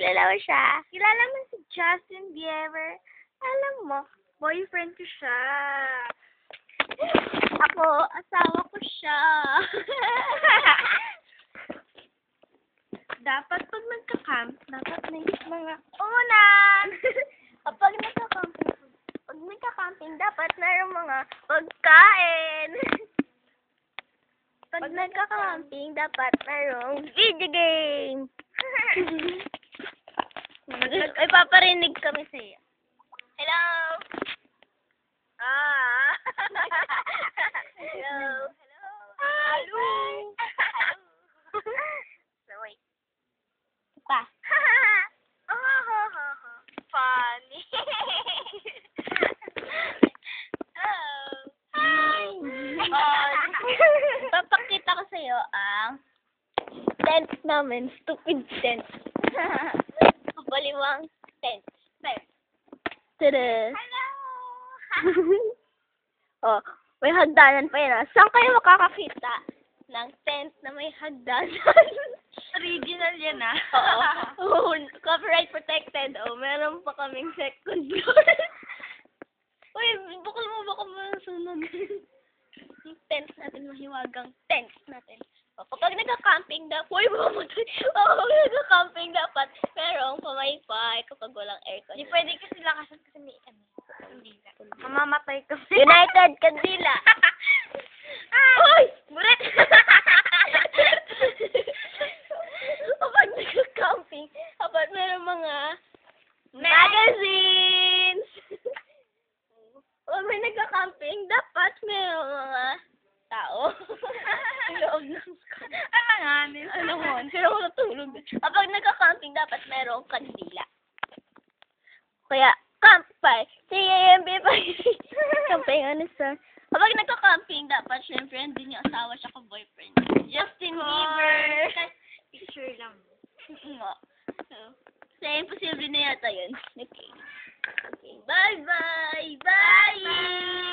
Kilala mo siya? Kilala mo si Justin Bieber? Alam mo, boyfriend ko siya. Ako, asawa ko siya. Dapat pag nagka-camp, dapat may mga unan. Kapag nagka-camping, dapat mayroong mga pagkain. Pag nagka-camping, dapat mayroong video game. Ay, paparinig kami sa iyo. Hello! Hello! Hello! So, wait. Pa. Funny. Papakita ko sa'yo ang tent namin. Stupid tent. Kabaliwang tent. Tada! Hello! Oh, may hagdanan pa yan. Saan kayo makakakita ng tent na may hagdanan? Original yan, ah. Oo. Copyright protected. Oh, meron pa kaming second floor. Uy, bukal mo, baka masunog. Yung tent natin, mahiwagang tent natin. O, kapag nagka-camping dapat, uy, mamatay. Kapag nagka-camping dapat, merong pamaypay kapag walang aircon. Di pwede kasi lakasan kasi may kandila. Mamamatay ka. United Kandila. Uy! Buret! Kapag nagka-camping, dapat merong mga magazines. Kapag may nagka-camping, dapat merong mga tao. Loob ng Alanganin. ano mo, sino ko natulog. Kapag nagka-camping, dapat merong kandila. Kaya, campfire. CAMB pa. Camping, ano sa... Kapag nagka-camping, dapat syempre hindi niya asawa siya ka boyfriend. Justin Bieber. Picture lang. Nga. Kasi imposible na yata yun. Okay. Okay. Bye-bye. Bye!